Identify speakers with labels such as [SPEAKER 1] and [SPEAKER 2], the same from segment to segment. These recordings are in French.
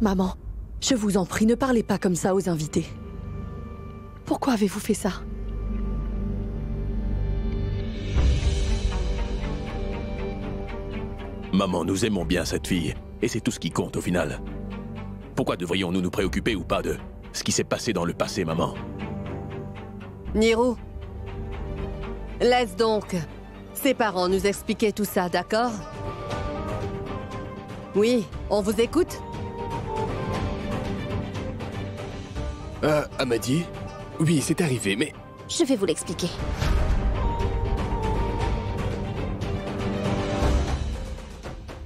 [SPEAKER 1] Maman, je vous en prie, ne parlez pas comme ça aux invités. Pourquoi avez-vous fait ça?
[SPEAKER 2] Maman, nous aimons bien cette fille, et c'est tout ce qui compte au final. Pourquoi devrions-nous nous préoccuper ou pas de ce qui s'est passé dans le passé, maman?
[SPEAKER 3] Niro, laisse donc ses parents nous expliquer tout ça, d'accord? Oui, on vous écoute?
[SPEAKER 4] Amadi? Oui, c'est arrivé, mais...
[SPEAKER 5] Je vais vous l'expliquer.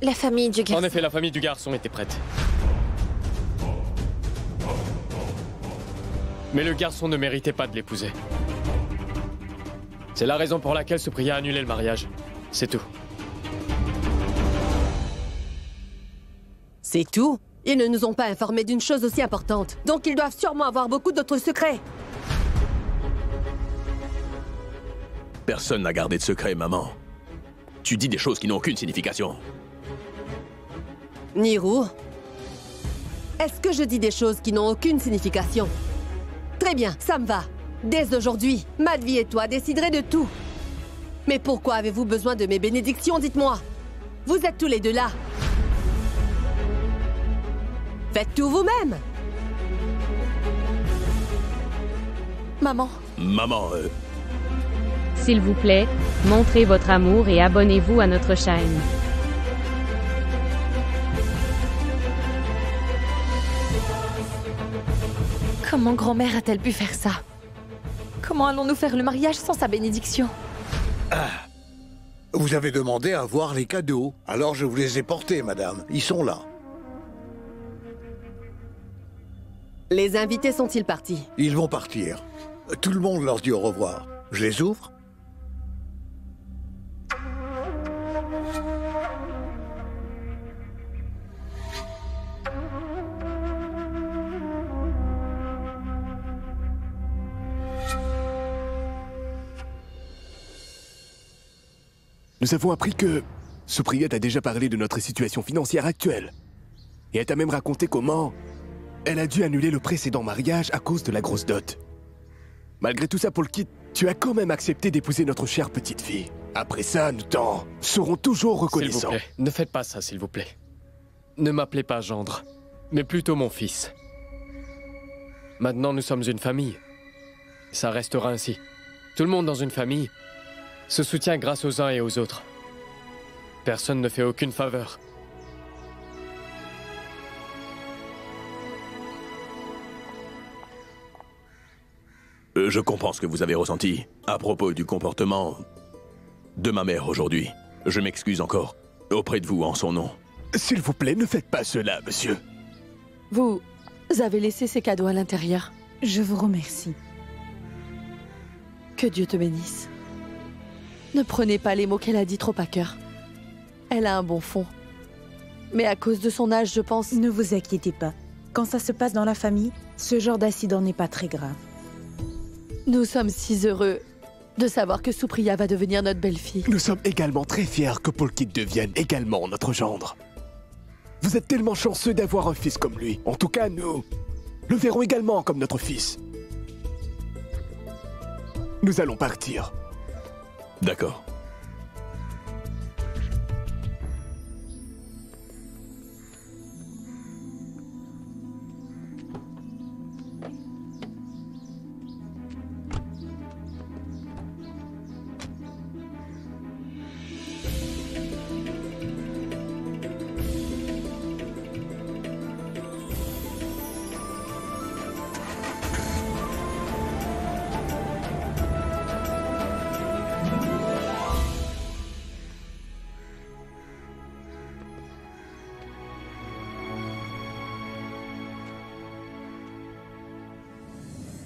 [SPEAKER 5] La famille du garçon...
[SPEAKER 6] En effet, la famille du garçon était prête. Mais le garçon ne méritait pas de l'épouser. C'est la raison pour laquelle Supriya a annulé le mariage. C'est tout.
[SPEAKER 3] C'est tout? Ils ne nous ont pas informés d'une chose aussi importante. Donc ils doivent sûrement avoir beaucoup d'autres secrets.
[SPEAKER 2] Personne n'a gardé de secret, maman. Tu dis des choses qui n'ont aucune signification.
[SPEAKER 3] Niro, est-ce que je dis des choses qui n'ont aucune signification? Très bien, ça me va. Dès aujourd'hui, Madhvi et toi déciderez de tout. Mais pourquoi avez-vous besoin de mes bénédictions, dites-moi? Vous êtes tous les deux là. Faites tout vous-même.
[SPEAKER 1] Maman.
[SPEAKER 2] Maman,
[SPEAKER 7] S'il vous plaît, montrez votre amour et abonnez-vous à notre chaîne.
[SPEAKER 1] Comment grand-mère a-t-elle pu faire ça? Comment allons-nous faire le mariage sans sa bénédiction?
[SPEAKER 8] Vous avez demandé à voir les cadeaux. Alors je vous les ai portés, madame. Ils sont là.
[SPEAKER 3] Les invités sont-ils partis?
[SPEAKER 8] Ils vont partir. Tout le monde leur dit au revoir. Je les ouvre?
[SPEAKER 4] Nous avons appris que Supriya t'a déjà parlé de notre situation financière actuelle. Et elle t'a même raconté comment elle a dû annuler le précédent mariage à cause de la grosse dot. Malgré tout ça, Polkit, tu as quand même accepté d'épouser notre chère petite fille. Après ça, nous t'en serons toujours reconnaissants.
[SPEAKER 6] S'il vous plaît, ne faites pas ça, s'il vous plaît. Ne m'appelez pas gendre, mais plutôt mon fils. Maintenant, nous sommes une famille. Ça restera ainsi. Tout le monde dans une famille se soutient grâce aux uns et aux autres. Personne ne fait aucune faveur.
[SPEAKER 2] Je comprends ce que vous avez ressenti à propos du comportement de ma mère aujourd'hui. Je m'excuse encore auprès de vous en son nom.
[SPEAKER 4] S'il vous plaît, ne faites pas cela, monsieur.
[SPEAKER 1] Vous avez laissé ces cadeaux à l'intérieur.
[SPEAKER 9] Je vous remercie.
[SPEAKER 1] Que Dieu te bénisse. Ne prenez pas les mots qu'elle a dit trop à cœur. Elle a un bon fond. Mais à cause de son âge, je pense...
[SPEAKER 9] Ne vous inquiétez pas. Quand ça se passe dans la famille, ce genre d'accident n'est pas très grave.
[SPEAKER 1] Nous sommes si heureux de savoir que Supriya va devenir notre belle-fille.
[SPEAKER 4] Nous sommes également très fiers que Polkit devienne également notre gendre. Vous êtes tellement chanceux d'avoir un fils comme lui. En tout cas, nous le verrons également comme notre fils. Nous allons partir.
[SPEAKER 2] D'accord.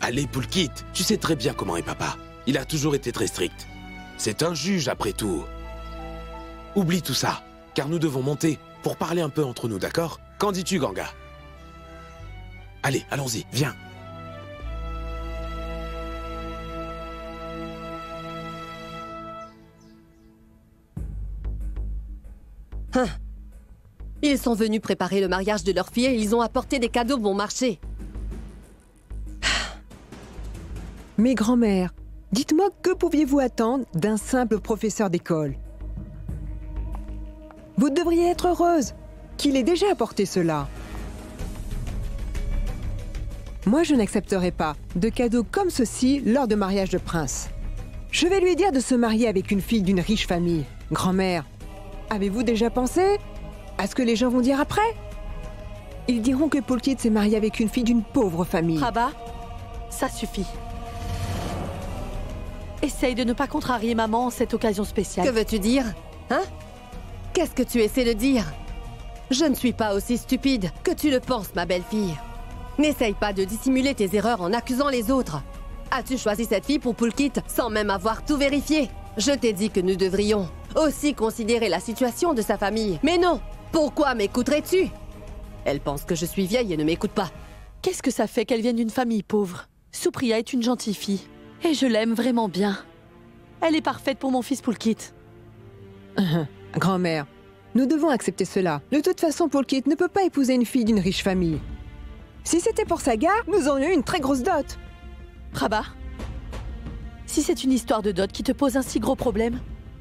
[SPEAKER 10] Allez, Polkit, tu sais très bien comment est papa. Il a toujours été très strict. C'est un juge, après tout. Oublie tout ça, car nous devons monter pour parler un peu entre nous, d'accord? Qu'en dis-tu, Ganga? Allez, allons-y, viens.
[SPEAKER 3] Ils sont venus préparer le mariage de leur fille et ils ont apporté des cadeaux bon marché.
[SPEAKER 11] Mais grand-mère, dites-moi que pouviez-vous attendre d'un simple professeur d'école? Vous devriez être heureuse qu'il ait déjà apporté cela. Moi, je n'accepterai pas de cadeaux comme ceci lors de mariage de prince. Je vais lui dire de se marier avec une fille d'une riche famille. Grand-mère, avez-vous déjà pensé à ce que les gens vont dire après? Ils diront que Polkit s'est marié avec une fille d'une pauvre famille.
[SPEAKER 1] Prabha, ça suffit. Essaye de ne pas contrarier maman en cette occasion spéciale.
[SPEAKER 3] Que veux-tu dire? Hein? Qu'est-ce que tu essaies de dire? Je ne suis pas aussi stupide que tu le penses, ma belle-fille. N'essaye pas de dissimuler tes erreurs en accusant les autres. As-tu choisi cette fille pour Polkit sans même avoir tout vérifié? Je t'ai dit que nous devrions aussi considérer la situation de sa famille. Mais non! Pourquoi m'écouterais-tu? Elle pense que je suis vieille et ne m'écoute pas.
[SPEAKER 1] Qu'est-ce que ça fait qu'elle vienne d'une famille pauvre? Supriya est une gentille fille. Et je l'aime vraiment bien. Elle est parfaite pour mon fils Polkit.
[SPEAKER 11] Grand-mère, nous devons accepter cela. De toute façon, Polkit ne peut pas épouser une fille d'une riche famille. Si c'était pour Saga, nous aurions eu une très grosse dot.
[SPEAKER 1] Prabha, si c'est une histoire de dot qui te pose un si gros problème,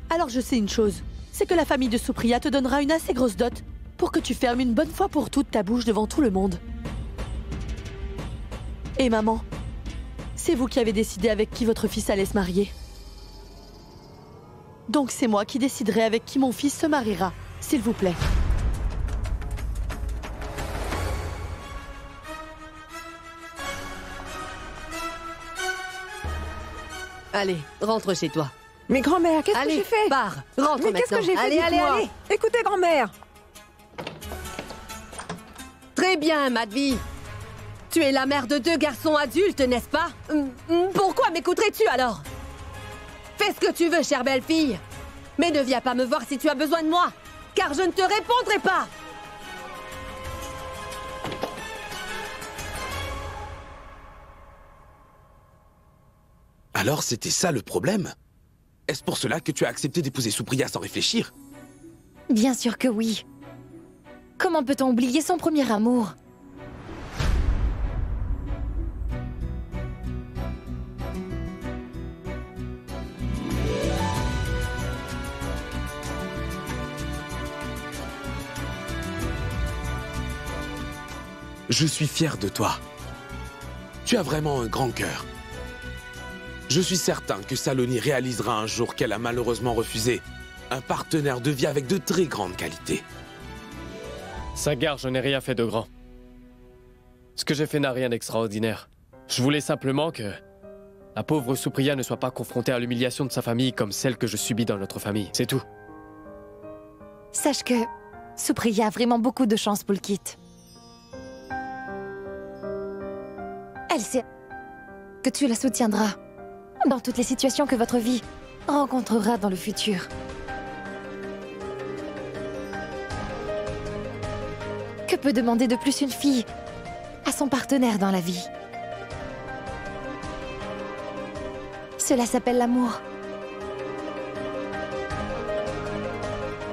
[SPEAKER 1] alors je sais une chose, c'est que la famille de Supriya te donnera une assez grosse dot pour que tu fermes une bonne fois pour toutes ta bouche devant tout le monde. Et maman, c'est vous qui avez décidé avec qui votre fils allait se marier. Donc c'est moi qui déciderai avec qui mon fils se mariera, s'il vous plaît.
[SPEAKER 3] Allez, rentre chez toi.
[SPEAKER 11] Mais grand-mère, qu'est-ce que
[SPEAKER 3] Allez,
[SPEAKER 11] j'ai fait?
[SPEAKER 3] pars, rentre
[SPEAKER 11] Mais qu'est-ce
[SPEAKER 3] maintenant.
[SPEAKER 11] que j'ai fait?
[SPEAKER 3] Allez, allez,
[SPEAKER 11] dites-moi.
[SPEAKER 3] allez.
[SPEAKER 11] Écoutez, grand-mère.
[SPEAKER 3] Très bien, Madvi. Tu es la mère de 2 garçons adultes, n'est-ce pas? Pourquoi m'écouterais-tu alors? Fais ce que tu veux, chère belle-fille. Mais ne viens pas me voir si tu as besoin de moi, car je ne te répondrai pas.
[SPEAKER 10] Alors c'était ça le problème? Est-ce pour cela que tu as accepté d'épouser Supriya sans réfléchir?
[SPEAKER 5] Bien sûr que oui. Comment peut-on oublier son premier amour?
[SPEAKER 10] Je suis fier de toi. Tu as vraiment un grand cœur. Je suis certain que Saloni réalisera un jour qu'elle a malheureusement refusé un partenaire de vie avec de très grandes qualités.
[SPEAKER 6] Sagar, je n'ai rien fait de grand. Ce que j'ai fait n'a rien d'extraordinaire. Je voulais simplement que la pauvre Supriya ne soit pas confrontée à l'humiliation de sa famille comme celle que je subis dans notre famille. C'est tout.
[SPEAKER 5] Sache que Supriya a vraiment beaucoup de chance, Polkit. Elle sait que tu la soutiendras dans toutes les situations que votre vie rencontrera dans le futur. Que peut demander de plus une fille à son partenaire dans la vie? Cela s'appelle l'amour.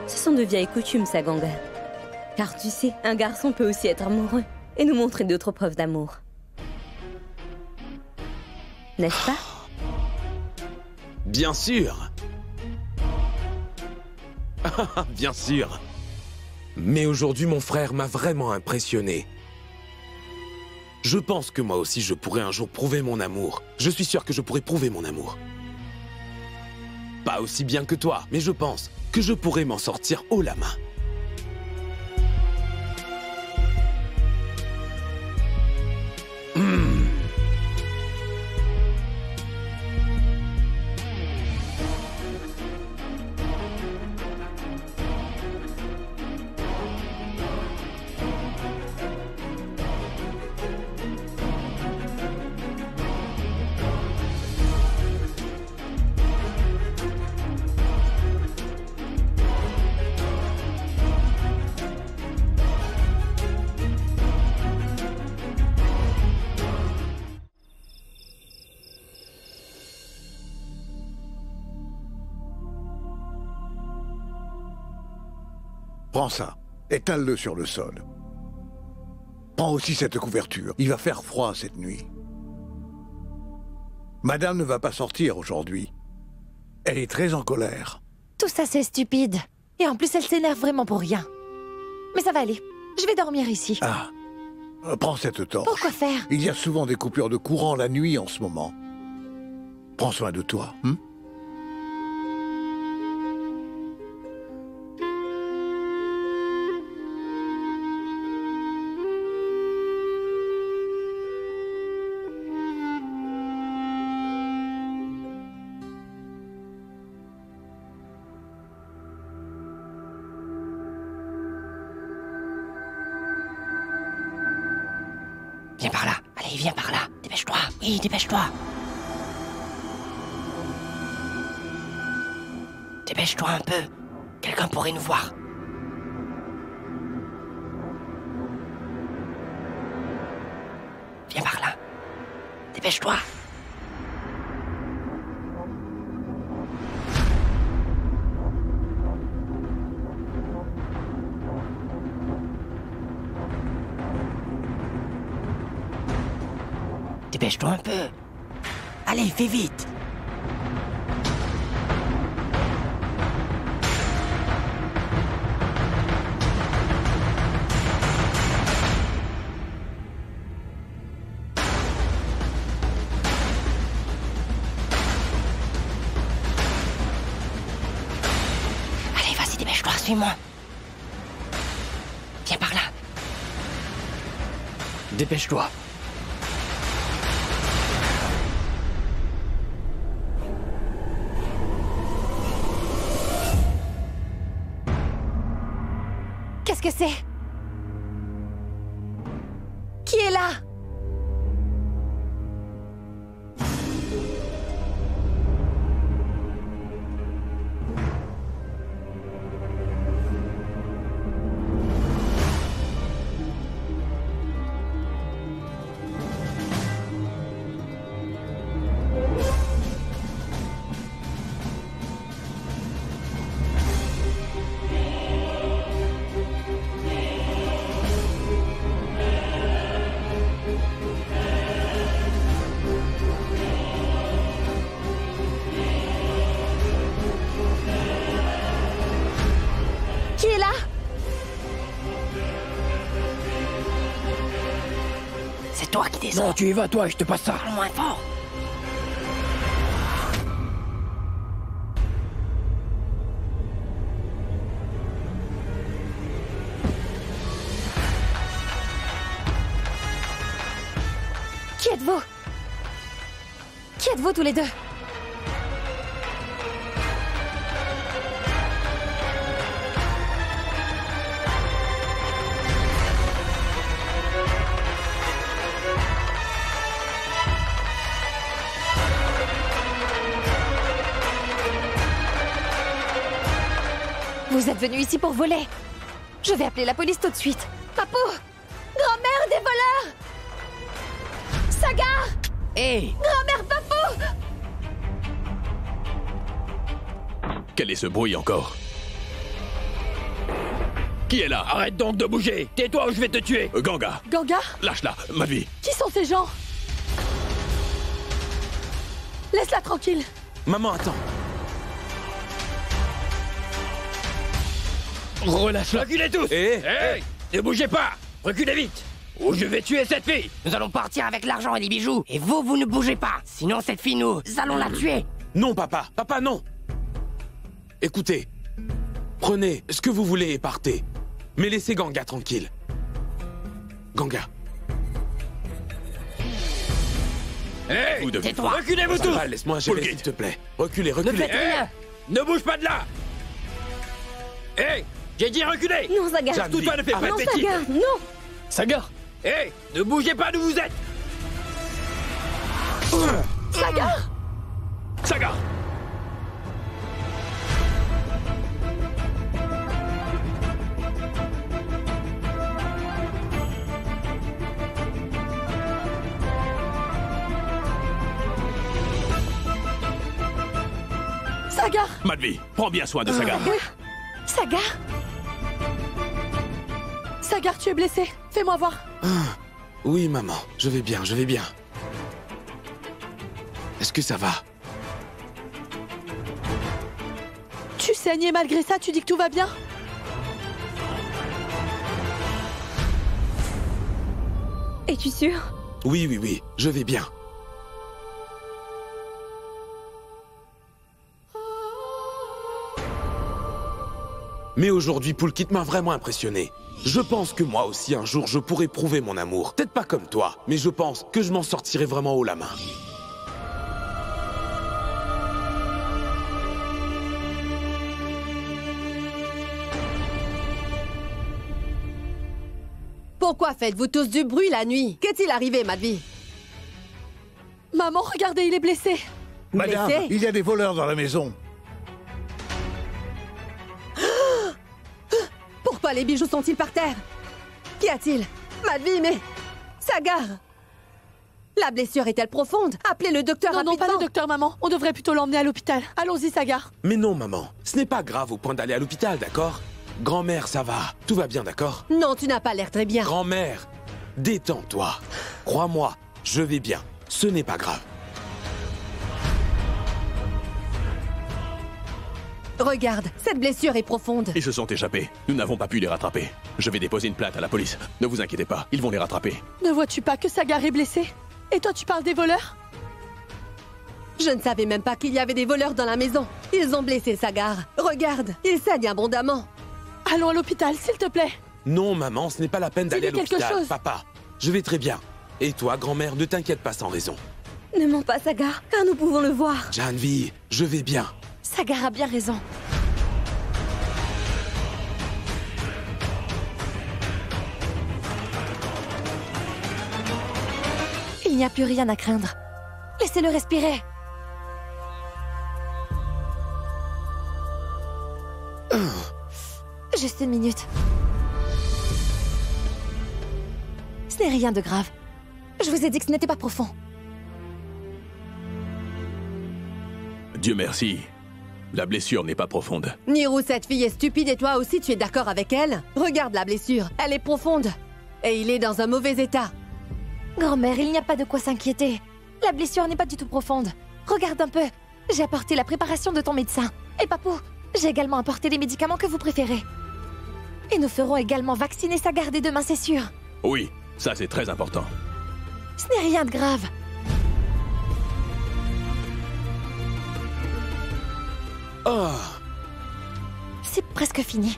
[SPEAKER 12] Ce sont de vieilles coutumes, Saganga. Car tu sais, un garçon peut aussi être amoureux et nous montrer d'autres preuves d'amour. N'est-ce pas?
[SPEAKER 10] Bien sûr. Bien sûr. Mais aujourd'hui, mon frère m'a vraiment impressionné. Je pense que moi aussi, je pourrais un jour prouver mon amour. Je suis sûr que je pourrais prouver mon amour. Pas aussi bien que toi, mais je pense que je pourrais m'en sortir haut la main.
[SPEAKER 8] Prends ça. Étale-le sur le sol. Prends aussi cette couverture. Il va faire froid cette nuit. Madame ne va pas sortir aujourd'hui. Elle est très en colère.
[SPEAKER 5] Tout ça, c'est stupide. Et en plus, elle s'énerve vraiment pour rien. Mais ça va aller. Je vais dormir ici.
[SPEAKER 8] Ah. Prends cette torche.
[SPEAKER 5] Pourquoi faire?
[SPEAKER 8] Il y a souvent des coupures de courant la nuit en ce moment. Prends soin de toi.
[SPEAKER 13] Viens par là. Allez, viens par là. Dépêche-toi. Oui, dépêche-toi. Dépêche-toi un peu. Quelqu'un pourrait nous voir. Viens par là. Dépêche-toi. Dépêche-toi un peu. Allez, fais vite. Allez, vas-y, dépêche-toi, suis-moi. Viens par là.
[SPEAKER 6] Dépêche-toi.
[SPEAKER 5] Qu'est-ce que c'est? Qui est là? Qui est là?
[SPEAKER 13] C'est toi qui descends.
[SPEAKER 14] Non, tu y vas, toi, je te passe ça.
[SPEAKER 13] Parle moins fort.
[SPEAKER 5] Qui êtes-vous? Qui êtes-vous tous les deux? Vous êtes venu ici pour voler. Je vais appeler la police tout de suite. Papou! Grand-mère des voleurs! Sagar!
[SPEAKER 13] Hé!
[SPEAKER 5] Grand-mère Papou!
[SPEAKER 2] Quel est ce bruit encore? Qui est là?
[SPEAKER 14] Arrête donc de bouger. Tais-toi ou je vais te tuer.
[SPEAKER 2] Ganga!
[SPEAKER 1] Ganga?
[SPEAKER 2] Lâche-la, Madvi!
[SPEAKER 1] Qui sont ces gens? Laisse-la tranquille.
[SPEAKER 10] Maman, attends.
[SPEAKER 14] Relâche-la. Reculez tous.
[SPEAKER 10] Hé!
[SPEAKER 14] Ne bougez pas. Reculez vite. Ou je vais tuer cette fille.
[SPEAKER 13] Nous allons partir avec l'argent et les bijoux. Et vous ne bougez pas. Sinon, cette fille, nous allons la tuer.
[SPEAKER 10] Non, papa. Papa, non. Écoutez. Prenez ce que vous voulez et partez. Mais laissez Ganga tranquille. Ganga.
[SPEAKER 14] Hé!
[SPEAKER 2] Vous devez...
[SPEAKER 13] Tais-toi.
[SPEAKER 14] Reculez-vous tous.
[SPEAKER 10] Papa, laisse-moi gérer, s'il te plaît. Reculez, reculez.
[SPEAKER 13] Ne faites rien.
[SPEAKER 14] Ne bouge pas de là. Hé! J'ai dit reculez.
[SPEAKER 5] Non, Sagar.
[SPEAKER 14] Surtout toi, ne fais pas de
[SPEAKER 5] Non,
[SPEAKER 14] bêtises.
[SPEAKER 5] Sagar, non.
[SPEAKER 6] Sagar!
[SPEAKER 14] Hé! Ne bougez pas d'où vous êtes.
[SPEAKER 1] Sagar!
[SPEAKER 2] Sagar!
[SPEAKER 1] Sagar!
[SPEAKER 2] Madvi, prends bien soin de Sagar.
[SPEAKER 5] Sagar?
[SPEAKER 1] Sagar, tu es blessé. Fais-moi voir.
[SPEAKER 10] Oui, maman, je vais bien, je vais bien. Est-ce que ça va?
[SPEAKER 1] Tu saignes et malgré ça, tu dis que tout va bien?
[SPEAKER 12] Es-tu sûr?
[SPEAKER 10] Oui, oui, oui, je vais bien. Mais aujourd'hui, Poulkit m'a vraiment impressionné. Je pense que moi aussi, un jour, je pourrai prouver mon amour. Peut-être pas comme toi, mais je pense que je m'en sortirai vraiment haut la main.
[SPEAKER 3] Pourquoi faites-vous tous du bruit la nuit? Qu'est-il arrivé, Madvi?
[SPEAKER 1] Maman, regardez, il est blessé.
[SPEAKER 8] Madame,
[SPEAKER 3] Blessé?
[SPEAKER 8] il y a des voleurs dans la maison.
[SPEAKER 3] Pourquoi les bijoux sont-ils par terre? Qu'y a-t-il? Madvi, mais... Sagar! La blessure est-elle profonde? Appelez le docteur
[SPEAKER 1] Non,
[SPEAKER 3] rapidement.
[SPEAKER 1] non, pas le docteur, maman. On devrait plutôt l'emmener à l'hôpital. Allons-y, Sagar.
[SPEAKER 10] Mais non, maman, ce n'est pas grave au point d'aller à l'hôpital, d'accord? Grand-mère, ça va. Tout va bien, d'accord?
[SPEAKER 3] Non, tu n'as pas l'air très bien.
[SPEAKER 10] Grand-mère, détends-toi. Crois-moi, je vais bien. Ce n'est pas grave.
[SPEAKER 3] Regarde, cette blessure est profonde.
[SPEAKER 2] Ils se sont échappés. Nous n'avons pas pu les rattraper. Je vais déposer une plainte à la police. Ne vous inquiétez pas, ils vont les rattraper.
[SPEAKER 1] Ne vois-tu pas que Sagar est blessé? Et toi, tu parles des voleurs?
[SPEAKER 3] Je ne savais même pas qu'il y avait des voleurs dans la maison. Ils ont blessé Sagar. Regarde, il saigne abondamment.
[SPEAKER 1] Allons à l'hôpital, s'il te plaît.
[SPEAKER 10] Non, maman, ce n'est pas la peine d'aller à
[SPEAKER 1] Dis-lui quelque
[SPEAKER 10] l'hôpital.
[SPEAKER 1] chose.
[SPEAKER 10] Papa, je vais très bien. Et toi, grand-mère, ne t'inquiète pas sans raison.
[SPEAKER 12] Ne mens pas, Sagar, car nous pouvons le voir.
[SPEAKER 10] Janvi, je vais bien.
[SPEAKER 5] Sagar a bien raison. Il n'y a plus rien à craindre. Laissez-le respirer. Juste une minute. Ce n'est rien de grave. Je vous ai dit que ce n'était pas profond.
[SPEAKER 2] Dieu merci. La blessure n'est pas profonde.
[SPEAKER 3] Nirou, cette fille est stupide et toi aussi tu es d'accord avec elle? Regarde la blessure, elle est profonde. Et il est dans un mauvais état.
[SPEAKER 5] Grand-mère, il n'y a pas de quoi s'inquiéter. La blessure n'est pas du tout profonde. Regarde un peu. J'ai apporté la préparation de ton médecin. Et Papou, j'ai également apporté les médicaments que vous préférez. Et nous ferons également vacciner Sagar dès demain, c'est sûr.
[SPEAKER 2] Oui, ça c'est très important.
[SPEAKER 5] Ce n'est rien de grave.
[SPEAKER 10] Oh,
[SPEAKER 5] C'est presque fini.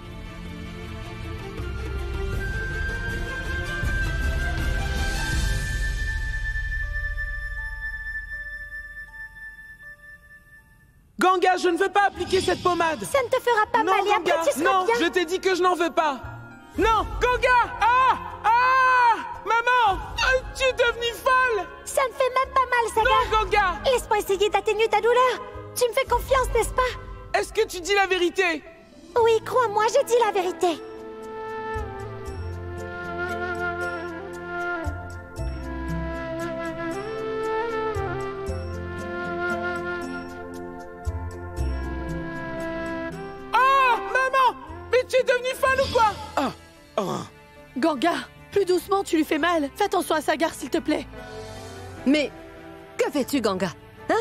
[SPEAKER 15] Ganga, je ne veux pas appliquer cette pommade.
[SPEAKER 5] Ça ne te fera pas
[SPEAKER 15] non,
[SPEAKER 5] mal et
[SPEAKER 15] Ganga,
[SPEAKER 5] après tu seras
[SPEAKER 15] non,
[SPEAKER 5] bien.
[SPEAKER 15] je t'ai dit que je n'en veux pas. Non, Ganga. Ah, ah, maman, tu es devenue folle.
[SPEAKER 5] Ça ne fait même pas mal, Sagar.
[SPEAKER 15] Non, Ganga.
[SPEAKER 5] Laisse-moi essayer d'atténuer ta douleur. Tu me fais confiance, n'est-ce pas?
[SPEAKER 15] Est-ce que tu dis la vérité?
[SPEAKER 5] Oui, crois-moi, je dis la vérité.
[SPEAKER 15] Oh, maman, mais tu es devenue folle ou quoi?
[SPEAKER 10] ah, ah.
[SPEAKER 1] Ganga, plus doucement, tu lui fais mal. Fais attention à Sagar, s'il te plaît.
[SPEAKER 3] Mais que fais-tu, Ganga? Hein?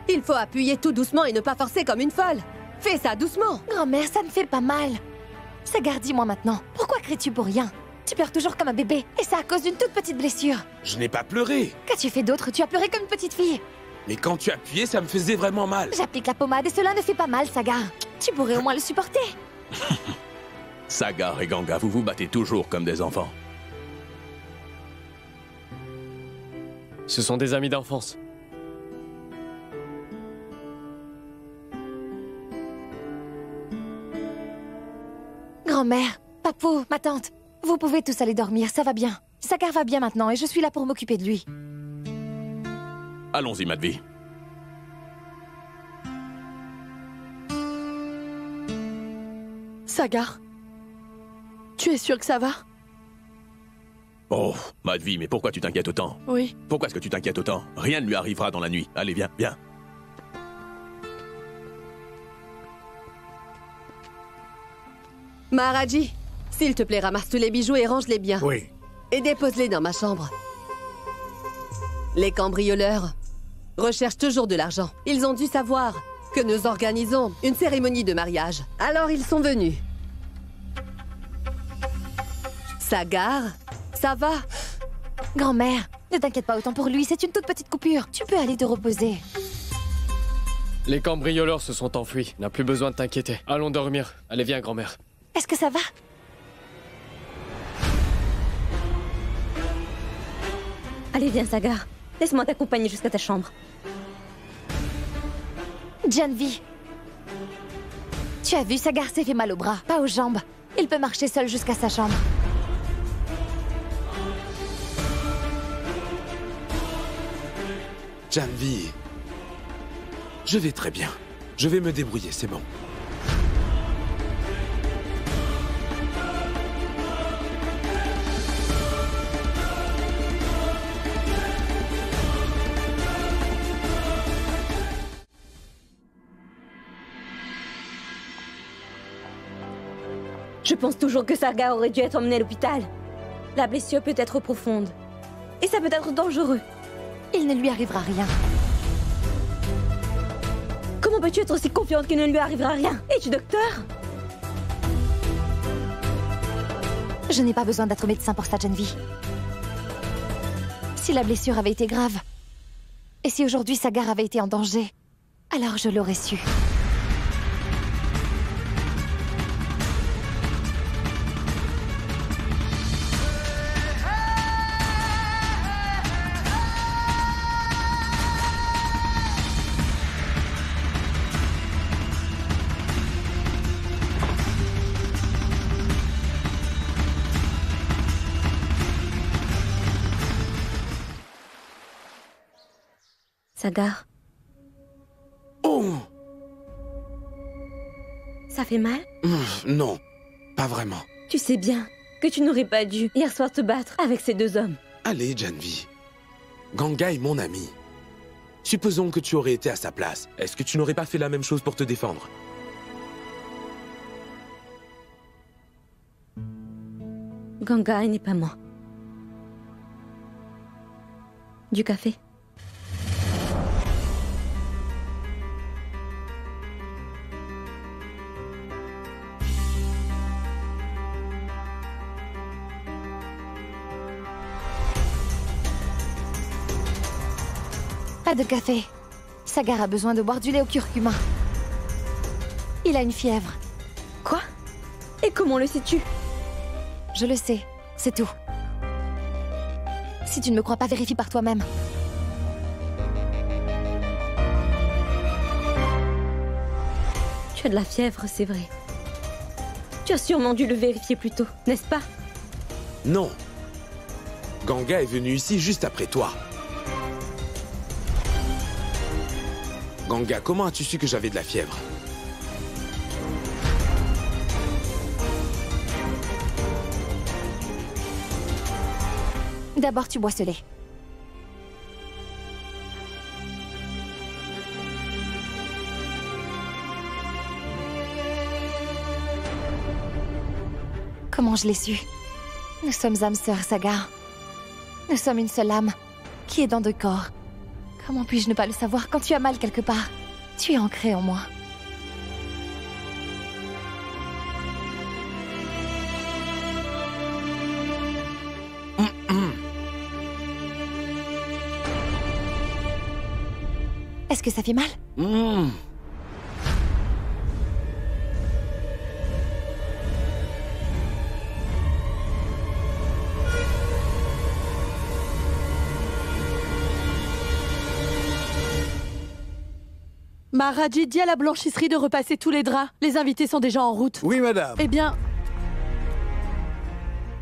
[SPEAKER 3] Il faut appuyer tout doucement et ne pas forcer comme une folle. Fais ça doucement.
[SPEAKER 5] Grand-mère, ça ne fait pas mal. Sagar, dis-moi maintenant, pourquoi cries-tu pour rien? Tu pleures toujours comme un bébé, et c'est à cause d'une toute petite blessure.
[SPEAKER 10] Je n'ai pas pleuré.
[SPEAKER 5] Qu'as-tu fait d'autre? Tu as pleuré comme une petite fille.
[SPEAKER 10] Mais quand tu appuyais, ça me faisait vraiment mal.
[SPEAKER 5] J'applique la pommade et cela ne fait pas mal, Sagar. Tu pourrais au moins le supporter.
[SPEAKER 2] Sagar et Ganga, vous vous battez toujours comme des enfants.
[SPEAKER 6] Ce sont des amis d'enfance.
[SPEAKER 5] Grand-mère, Papou, ma tante, vous pouvez tous aller dormir, ça va bien. Sagar va bien maintenant et je suis là pour m'occuper de lui.
[SPEAKER 2] Allons-y, Madvi.
[SPEAKER 1] Sagar, tu es sûr que ça va?
[SPEAKER 2] Oh, Madvi, mais pourquoi tu t'inquiètes autant?
[SPEAKER 1] Oui.
[SPEAKER 2] Pourquoi est-ce que tu t'inquiètes autant? Rien ne lui arrivera dans la nuit. Allez, viens, viens.
[SPEAKER 3] Maharaji, S'il te plaît, ramasse tous les bijoux et range-les bien.
[SPEAKER 8] Oui.
[SPEAKER 3] Et dépose-les dans ma chambre. Les cambrioleurs recherchent toujours de l'argent. Ils ont dû savoir que nous organisons une cérémonie de mariage. Alors ils sont venus. Sagar, ça va?
[SPEAKER 5] Grand-mère, ne t'inquiète pas autant pour lui, c'est une toute petite coupure. Tu peux aller te reposer.
[SPEAKER 6] Les cambrioleurs se sont enfuis. N'a plus besoin de t'inquiéter. Allons dormir. Allez, viens, grand-mère.
[SPEAKER 5] Est-ce que ça va?
[SPEAKER 12] Allez, viens, Sagar. Laisse-moi t'accompagner jusqu'à ta chambre.
[SPEAKER 5] Janvi. Tu as vu, Sagar s'est fait mal au bras, pas aux jambes. Il peut marcher seul jusqu'à sa chambre.
[SPEAKER 10] Janvi. Je vais très bien. Je vais me débrouiller, c'est bon.
[SPEAKER 12] Je pense toujours que Sagar aurait dû être emmené à l'hôpital. La blessure peut être profonde. Et ça peut être dangereux.
[SPEAKER 5] Il ne lui arrivera rien.
[SPEAKER 12] Comment peux-tu être aussi confiante qu'il ne lui arrivera rien? Es-tu docteur?
[SPEAKER 5] Je n'ai pas besoin d'être médecin pour ça, Janvi. Si la blessure avait été grave, et si aujourd'hui Sagar avait été en danger, alors je l'aurais su.
[SPEAKER 12] Sagar.
[SPEAKER 10] Oh!
[SPEAKER 12] Ça fait mal?
[SPEAKER 10] Non, pas vraiment.
[SPEAKER 12] Tu sais bien que tu n'aurais pas dû hier soir te battre avec ces deux hommes.
[SPEAKER 10] Allez, Janvi. Ganga est mon ami. Supposons que tu aurais été à sa place. Est-ce que tu n'aurais pas fait la même chose pour te défendre?
[SPEAKER 12] Ganga n'est pas moi. Du café?
[SPEAKER 5] Pas de café. Sagar a besoin de boire du lait au curcuma. Il a une fièvre.
[SPEAKER 12] Quoi? Et comment le sais-tu?
[SPEAKER 5] Je le sais, c'est tout. Si tu ne me crois pas, vérifie par toi-même.
[SPEAKER 12] Tu as de la fièvre, c'est vrai. Tu as sûrement dû le vérifier plus tôt, n'est-ce pas?
[SPEAKER 10] Non. Ganga est venu ici juste après toi. Ganga, comment as-tu su que j'avais de la fièvre?
[SPEAKER 5] D'abord, tu bois ce lait. Comment je l'ai su? Nous sommes âmes sœurs, Sagar. Nous sommes une seule âme, qui est dans deux corps. Comment puis-je ne pas le savoir quand tu as mal quelque part? Tu es ancré en moi. Est-ce que ça fait mal?
[SPEAKER 1] Maharaji dit à la blanchisserie de repasser tous les draps. Les invités sont déjà en route.
[SPEAKER 8] Oui, madame.
[SPEAKER 1] Eh bien...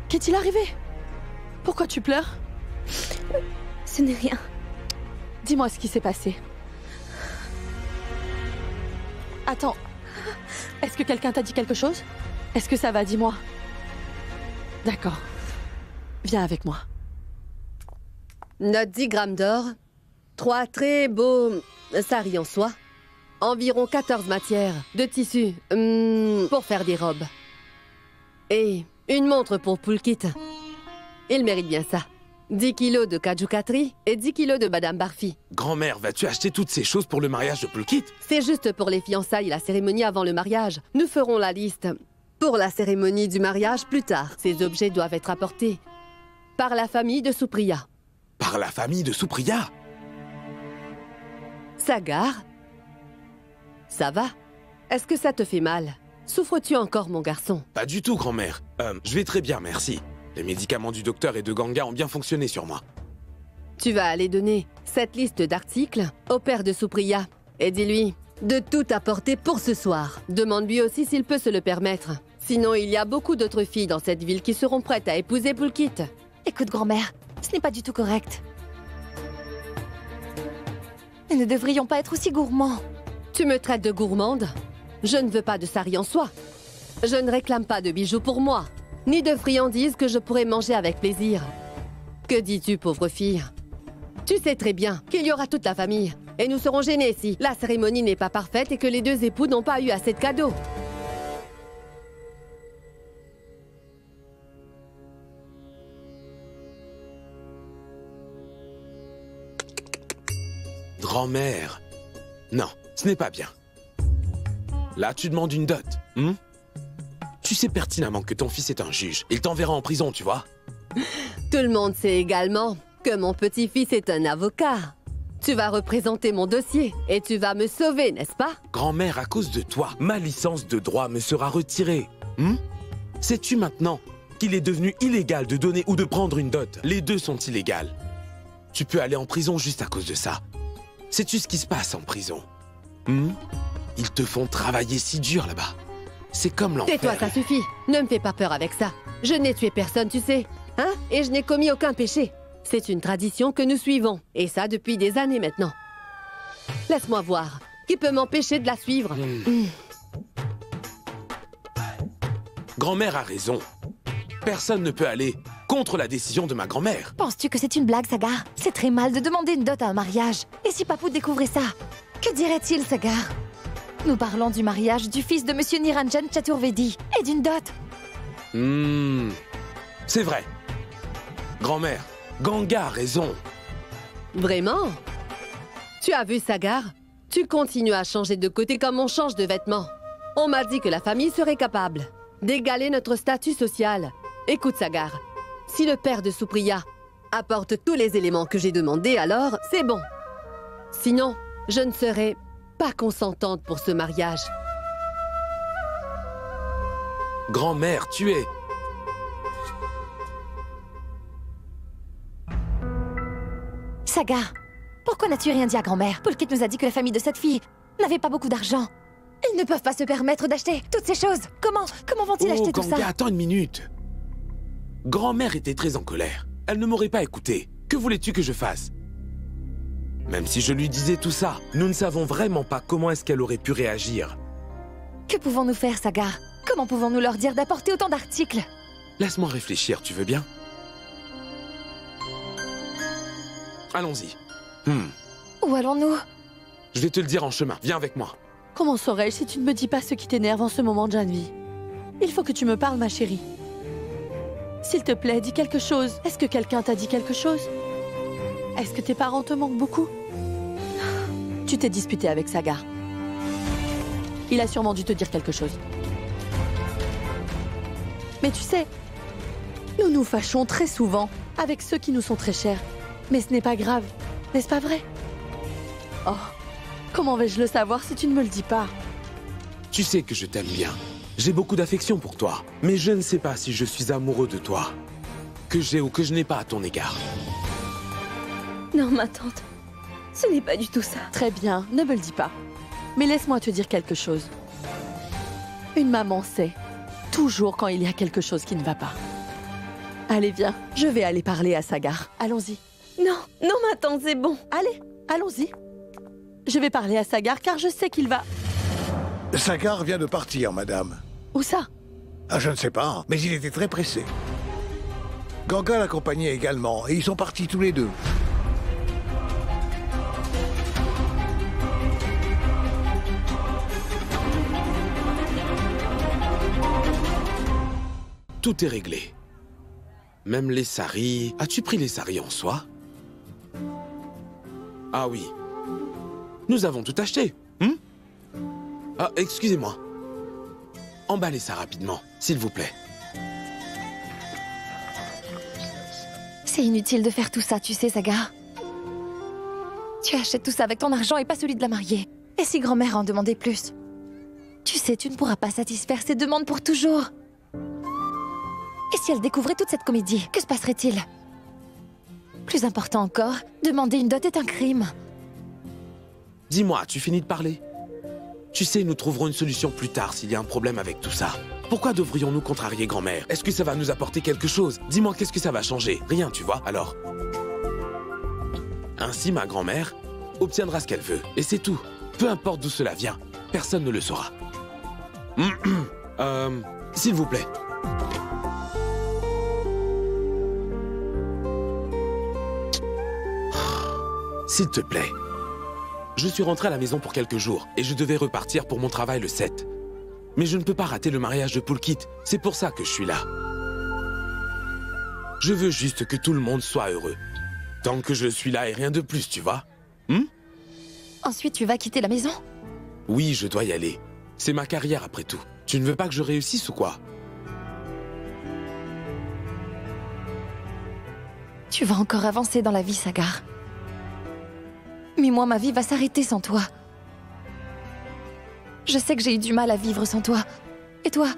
[SPEAKER 1] Qu'est-il arrivé? Pourquoi tu pleures?
[SPEAKER 12] Ce n'est rien.
[SPEAKER 1] Dis-moi ce qui s'est passé. Attends. Est-ce que quelqu'un t'a dit quelque chose? Est-ce que ça va? Dis-moi. D'accord. Viens avec moi.
[SPEAKER 3] Note 10 grammes d'or, 3 très beaux saris en soie, environ 14 matières de tissu pour faire des robes. Et Une montre pour Pulkit. Il mérite bien ça. 10 kilos de Kaju Katri et 10 kilos de Badam Barfi.
[SPEAKER 10] Grand-mère, vas-tu acheter toutes ces choses pour le mariage de Pulkit?
[SPEAKER 3] C'est juste pour les fiançailles et la cérémonie avant le mariage. Nous ferons la liste pour la cérémonie du mariage plus tard. Ces objets doivent être apportés par la famille de Supriya.
[SPEAKER 10] Par la famille de Supriya?
[SPEAKER 3] Sagar? Ça va? Est-ce que ça te fait mal? Souffres-tu encore, mon garçon?
[SPEAKER 10] Pas du tout, grand-mère. Je vais très bien, merci. Les médicaments du docteur et de Ganga ont bien fonctionné sur moi.
[SPEAKER 3] Tu vas aller donner cette liste d'articles au père de Supriya et dis-lui de tout apporter pour ce soir. Demande-lui aussi s'il peut se le permettre. Sinon, il y a beaucoup d'autres filles dans cette ville qui seront prêtes à épouser Pulkit.
[SPEAKER 5] Écoute, grand-mère, ce n'est pas du tout correct. Nous ne devrions pas être aussi gourmands.
[SPEAKER 3] Tu me traites de gourmande? Je ne veux pas de sari en soi. Je ne réclame pas de bijoux pour moi, ni de friandises que je pourrais manger avec plaisir. Que dis-tu, pauvre fille? Tu sais très bien qu'il y aura toute la famille, et nous serons gênés si la cérémonie n'est pas parfaite et que les deux époux n'ont pas eu assez de cadeaux.
[SPEAKER 10] Grand-mère. Non, ce n'est pas bien. Là, tu demandes une dot, Tu sais pertinemment que ton fils est un juge. Il t'enverra en prison, tu vois.
[SPEAKER 3] Tout le monde sait également que mon petit-fils est un avocat. Tu vas représenter mon dossier et tu vas me sauver, n'est-ce pas?
[SPEAKER 10] Grand-mère, à cause de toi, ma licence de droit me sera retirée. Sais-tu maintenant qu'il est devenu illégal de donner ou de prendre une dot? Les deux sont illégales. Tu peux aller en prison juste à cause de ça. Sais-tu ce qui se passe en prison? Ils te font travailler si dur là-bas. C'est comme l'enfer.
[SPEAKER 3] Tais-toi, ça suffit. Ne me fais pas peur avec ça. Je n'ai tué personne, tu sais. Hein? Et je n'ai commis aucun péché. C'est une tradition que nous suivons. Et ça depuis des années maintenant. Laisse-moi voir. Qui peut m'empêcher de la suivre?
[SPEAKER 10] Grand-mère a raison. Personne ne peut aller contre la décision de ma grand-mère.
[SPEAKER 5] Penses-tu que c'est une blague, Sagar? C'est très mal de demander une dot à un mariage. Et si Papou découvrait ça? Que dirait-il, Sagar? Nous parlons du mariage du fils de Monsieur Niranjan Chaturvedi et d'une dot.
[SPEAKER 10] C'est vrai. Grand-mère, Ganga a raison.
[SPEAKER 3] Vraiment? Tu as vu, Sagar? Tu continues à changer de côté comme on change de vêtements. On m'a dit que la famille serait capable d'égaler notre statut social. Écoute, Sagar, si le père de Supriya apporte tous les éléments que j'ai demandés, alors c'est bon. Sinon, je ne serai pas consentante pour ce mariage.
[SPEAKER 10] Grand-mère, tu es...
[SPEAKER 5] Sagar, pourquoi n'as-tu rien dit à grand-mère? Pulkit nous a dit que la famille de cette fille n'avait pas beaucoup d'argent. Ils ne peuvent pas se permettre d'acheter toutes ces choses. Comment vont-ils acheter tout ça?
[SPEAKER 10] Attends une minute. Grand-mère était très en colère. Elle ne m'aurait pas écouté. Que voulais-tu que je fasse? Même si je lui disais tout ça, nous ne savons vraiment pas comment est-ce qu'elle aurait pu réagir.
[SPEAKER 5] Que pouvons-nous faire, Sagar? Comment pouvons-nous leur dire d'apporter autant d'articles?
[SPEAKER 10] Laisse-moi réfléchir, tu veux bien? Allons-y.
[SPEAKER 5] Où allons-nous?
[SPEAKER 10] Je vais te le dire en chemin. Viens avec moi.
[SPEAKER 1] Comment saurais-je si tu ne me dis pas ce qui t'énerve en ce moment, Janvi? Il faut que tu me parles, ma chérie. S'il te plaît, dis quelque chose. Est-ce que quelqu'un t'a dit quelque chose? Est-ce que tes parents te manquent beaucoup? Tu t'es disputé avec Sagar. Il a sûrement dû te dire quelque chose. Mais tu sais, nous nous fâchons très souvent avec ceux qui nous sont très chers. Mais ce n'est pas grave, n'est-ce pas vrai? Oh, comment vais-je le savoir si tu ne me le dis pas?
[SPEAKER 10] Tu sais que je t'aime bien. J'ai beaucoup d'affection pour toi. Mais je ne sais pas si je suis amoureux de toi. Que j'ai ou que je n'ai pas à ton égard.
[SPEAKER 12] Non, ma tante. Ce n'est pas du tout ça.
[SPEAKER 1] Très bien, ne me le dis pas. Mais laisse-moi te dire quelque chose. Une maman sait toujours quand il y a quelque chose qui ne va pas. Allez, viens, je vais aller parler à Sagar. Allons-y.
[SPEAKER 12] Non, non, ma tante, c'est bon.
[SPEAKER 1] Allez, allons-y. Je vais parler à Sagar car je sais qu'il va...
[SPEAKER 8] Sagar vient de partir, madame.
[SPEAKER 1] Où ça?
[SPEAKER 8] Ah, je ne sais pas, mais il était très pressé. Ganga l'accompagnait également, et ils sont partis tous les deux.
[SPEAKER 10] tout est réglé. Même les saris... As-tu pris les saris en soie? Ah oui. Nous avons tout acheté. Ah, excusez-moi. Emballez ça rapidement, s'il vous plaît.
[SPEAKER 5] C'est inutile de faire tout ça, tu sais, Sagar. Tu achètes tout ça avec ton argent et pas celui de la mariée. Et si grand-mère en demandait plus? Tu sais, tu ne pourras pas satisfaire ses demandes pour toujours. Et si elle découvrait toute cette comédie, que se passerait-il? Plus important encore, demander une dot est un crime.
[SPEAKER 10] Dis-moi, as-tu fini de parler? Tu sais, nous trouverons une solution plus tard s'il y a un problème avec tout ça. Pourquoi devrions-nous contrarier grand-mère? Est-ce que ça va nous apporter quelque chose? Dis-moi, qu'est-ce que ça va changer? Rien, tu vois, alors. Ainsi, ma grand-mère obtiendra ce qu'elle veut. Et c'est tout. Peu importe d'où cela vient, personne ne le saura. S'il vous plaît. S'il te plaît. Je suis rentré à la maison pour quelques jours et je devais repartir pour mon travail le 7. Mais je ne peux pas rater le mariage de Poulkit. C'est pour ça que je suis là. Je veux juste que tout le monde soit heureux. Tant que je suis là et rien de plus, tu vois?
[SPEAKER 5] Ensuite, tu vas quitter la maison?
[SPEAKER 10] Oui, je dois y aller. C'est ma carrière après tout. Tu ne veux pas que je réussisse ou quoi?
[SPEAKER 5] Tu vas encore avancer dans la vie, Sagar. Mais moi, ma vie va s'arrêter sans toi. Je sais que j'ai eu du mal à vivre sans toi. Et toi,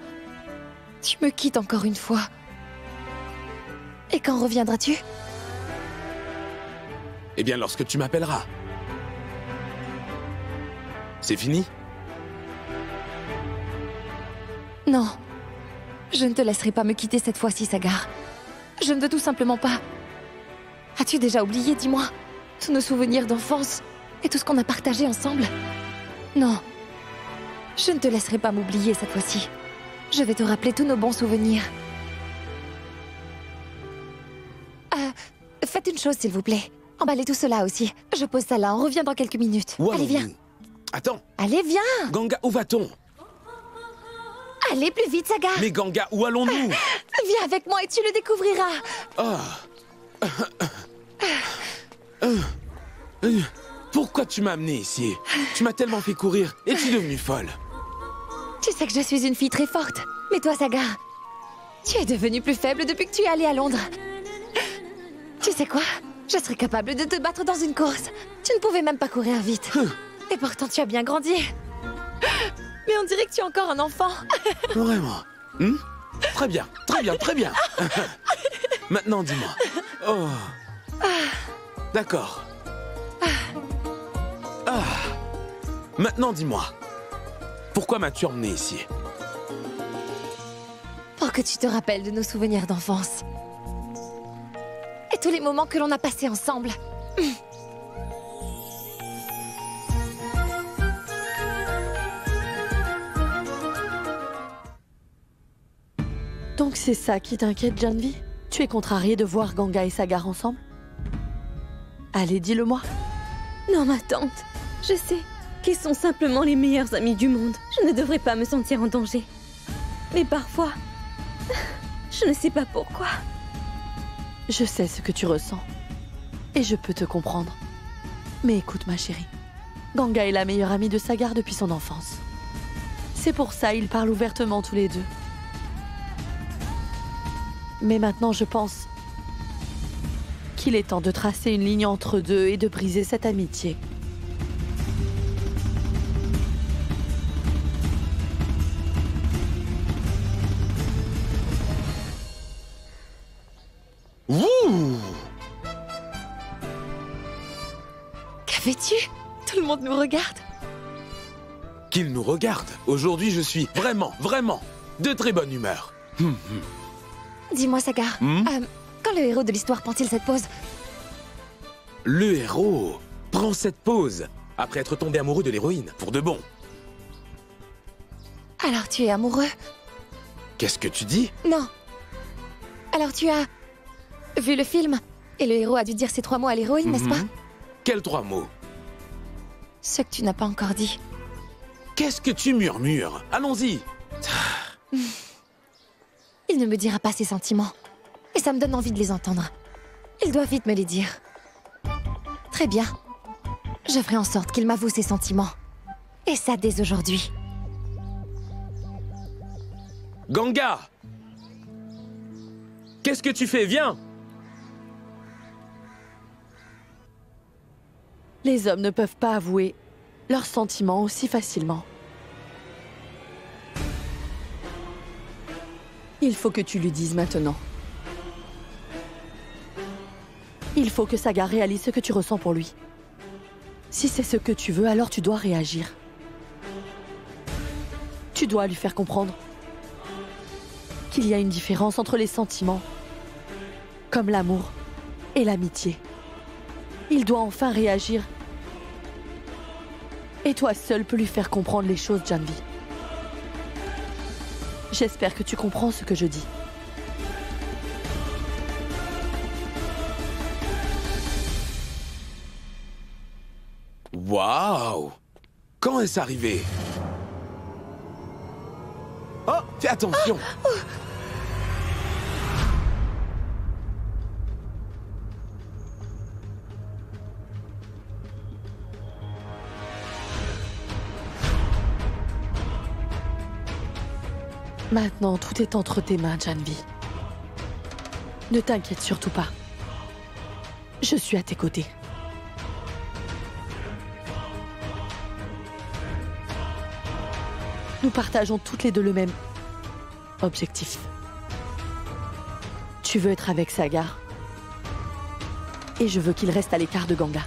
[SPEAKER 5] tu me quittes encore une fois. Et quand reviendras-tu?
[SPEAKER 10] Eh bien, lorsque tu m'appelleras. C'est fini?
[SPEAKER 5] Non. Je ne te laisserai pas me quitter cette fois-ci, Sagar. Je ne veux tout simplement pas. As-tu déjà oublié, dis-moi, tous nos souvenirs d'enfance et tout ce qu'on a partagé ensemble? Non. Je ne te laisserai pas m'oublier cette fois-ci. Je vais te rappeler tous nos bons souvenirs. Faites une chose, s'il vous plaît. Emballez tout cela aussi. Je pose ça là, on revient dans quelques minutes.
[SPEAKER 10] Wow.
[SPEAKER 5] Allez, viens.
[SPEAKER 10] Attends.
[SPEAKER 5] Allez, viens.
[SPEAKER 10] Ganga, où va-t-on?
[SPEAKER 5] Allez, plus vite, Sagar.
[SPEAKER 10] Mais Ganga, où allons-nous?
[SPEAKER 5] Viens avec moi et tu le découvriras.
[SPEAKER 10] Pourquoi tu m'as amené ici? Tu m'as tellement fait courir. Es-tu devenue folle?
[SPEAKER 5] Tu sais que je suis une fille très forte. Mais toi, Sagar, tu es devenue plus faible depuis que tu es allée à Londres. Tu sais quoi? Je serais capable de te battre dans une course. Tu ne pouvais même pas courir vite. Et pourtant, tu as bien grandi. Mais on dirait que tu es encore un enfant.
[SPEAKER 10] Vraiment? Très bien, très bien, très bien. Maintenant, dis-moi. Oh. D'accord. Maintenant, dis-moi. Pourquoi m'as-tu emmené ici?
[SPEAKER 5] Pour que tu te rappelles de nos souvenirs d'enfance. Et tous les moments que l'on a passés ensemble.
[SPEAKER 1] Donc c'est ça qui t'inquiète, Janvi? Tu es contrariée de voir Ganga et Sagar ensemble? Allez, dis-le-moi.
[SPEAKER 12] Non, ma tante. Je sais qu'ils sont simplement les meilleurs amis du monde. Je ne devrais pas me sentir en danger. Mais parfois, je ne sais pas pourquoi.
[SPEAKER 1] Je sais ce que tu ressens. Et je peux te comprendre. Mais écoute, ma chérie. Ganga est la meilleure amie de Sagar depuis son enfance. C'est pour ça ils parlent ouvertement tous les deux. Mais maintenant, je pense qu'il est temps de tracer une ligne entre deux et de briser cette amitié.
[SPEAKER 10] Ouh!
[SPEAKER 5] Qu'avais-tu? Tout le monde nous regarde.
[SPEAKER 10] Qu'ils nous regardent. Aujourd'hui, je suis vraiment, vraiment de très bonne humeur.
[SPEAKER 5] Dis-moi, Sagar, quand le héros de l'histoire prend-il cette pose?
[SPEAKER 10] Le héros prend cette pose après être tombé amoureux de l'héroïne, pour de bon.
[SPEAKER 5] Alors tu es amoureux?
[SPEAKER 10] Qu'est-ce que tu dis?
[SPEAKER 5] Non. Alors tu as vu le film et le héros a dû dire ces 3 mots à l'héroïne, n'est-ce pas?
[SPEAKER 10] Quels 3 mots?
[SPEAKER 5] Ce que tu n'as pas encore dit.
[SPEAKER 10] Qu'est-ce que tu murmures? Allons-y.
[SPEAKER 5] Il Il ne me dira pas ses sentiments. Et ça me donne envie de les entendre. Il doit vite me les dire. Très bien. Je ferai en sorte qu'il m'avoue ses sentiments. Et ça dès aujourd'hui.
[SPEAKER 6] Ganga! Qu'est-ce que tu fais? Viens!
[SPEAKER 1] Les hommes ne peuvent pas avouer leurs sentiments aussi facilement. Il faut que tu lui dises maintenant. Il faut que Saga réalise ce que tu ressens pour lui. Si c'est ce que tu veux, alors tu dois réagir. Tu dois lui faire comprendre qu'il y a une différence entre les sentiments, comme l'amour et l'amitié. Il doit enfin réagir. Et toi seul peux lui faire comprendre les choses, Janvi. J'espère que tu comprends ce que je dis.
[SPEAKER 10] Waouh! Quand est-ce arrivé? Oh, fais attention!
[SPEAKER 1] Maintenant, tout est entre tes mains, Janvi. Ne t'inquiète surtout pas. Je suis à tes côtés. Nous partageons toutes les deux le même objectif. Tu veux être avec Sagar. Et je veux qu'il reste à l'écart de Ganga.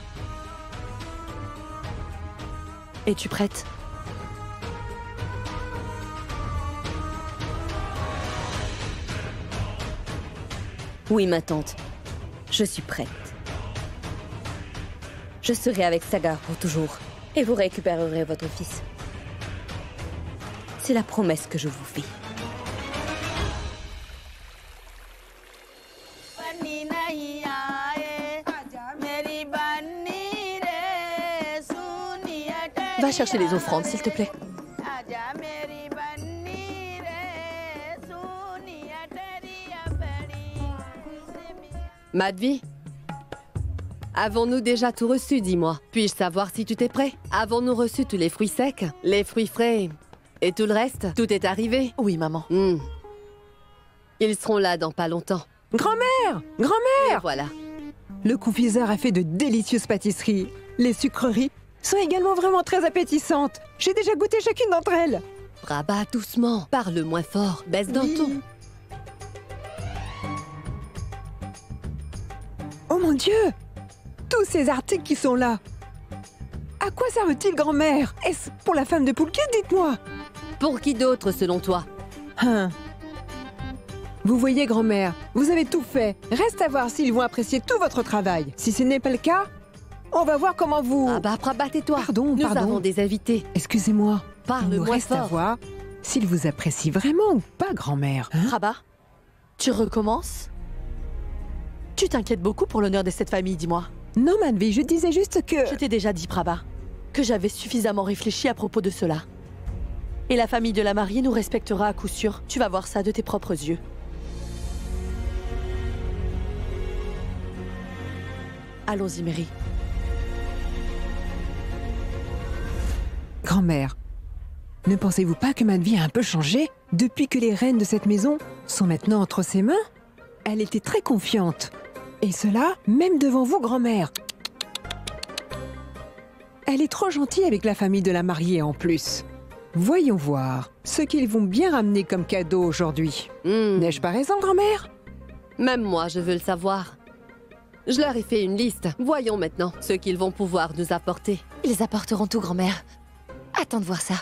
[SPEAKER 1] Es-tu prête ?
[SPEAKER 12] Oui, ma tante. Je suis prête. Je serai avec Sagar pour toujours. Et vous récupérerez votre fils. C'est la promesse que je vous fais.
[SPEAKER 1] Va chercher les offrandes, s'il te plaît.
[SPEAKER 3] Madhvi, avons-nous déjà tout reçu, dis-moi? Puis-je savoir si tu t'es prêt? Avons-nous reçu tous les fruits secs, les fruits frais et tout le reste? Tout est arrivé?
[SPEAKER 1] Oui, maman.
[SPEAKER 3] Ils seront là dans pas longtemps.
[SPEAKER 11] Grand-mère! Grand-mère!
[SPEAKER 3] Et voilà.
[SPEAKER 11] Le confiseur a fait de délicieuses pâtisseries. Les sucreries sont également vraiment très appétissantes. J'ai déjà goûté chacune d'entre elles.
[SPEAKER 3] Braba, doucement. Parle moins fort. Baisse d'un ton.
[SPEAKER 11] Oh mon Dieu! Tous ces articles qui sont là. À quoi servent-ils, grand-mère? Est-ce pour la femme de Poulkit, dites-moi?
[SPEAKER 3] Pour qui d'autre, selon toi?
[SPEAKER 11] Vous voyez, grand-mère, vous avez tout fait. Reste à voir s'ils vont apprécier tout votre travail. Si ce n'est pas le cas, on va voir comment vous...
[SPEAKER 3] Ah bah, tais-toi.
[SPEAKER 11] Pardon.
[SPEAKER 3] Nous avons des invités.
[SPEAKER 11] Excusez-moi.
[SPEAKER 3] Parle
[SPEAKER 11] Il nous
[SPEAKER 3] moins
[SPEAKER 11] reste à
[SPEAKER 3] fort.
[SPEAKER 11] voir s'ils vous apprécient vraiment ou pas, grand-mère.
[SPEAKER 1] Rabat, tu recommences? Tu t'inquiètes beaucoup pour l'honneur de cette famille, dis-moi.
[SPEAKER 11] Non, Madhvi, je disais juste que...
[SPEAKER 1] Je t'ai déjà dit, Prabha, que j'avais suffisamment réfléchi à propos de cela. Et la famille de la mariée nous respectera à coup sûr. Tu vas voir ça de tes propres yeux. Allons-y, Mary.
[SPEAKER 11] Grand-mère, ne pensez-vous pas que Madhvi a un peu changé depuis que les rênes de cette maison sont maintenant entre ses mains? Elle était très confiante. Et cela, même devant vous, grand-mère. Elle est trop gentille avec la famille de la mariée en plus. Voyons voir ce qu'ils vont bien ramener comme cadeau aujourd'hui. N'ai-je pas raison, grand-mère?
[SPEAKER 3] Même moi, je veux le savoir. Je leur ai fait une liste. Voyons maintenant ce qu'ils vont pouvoir nous apporter.
[SPEAKER 5] Ils apporteront tout, grand-mère. Attends de voir ça.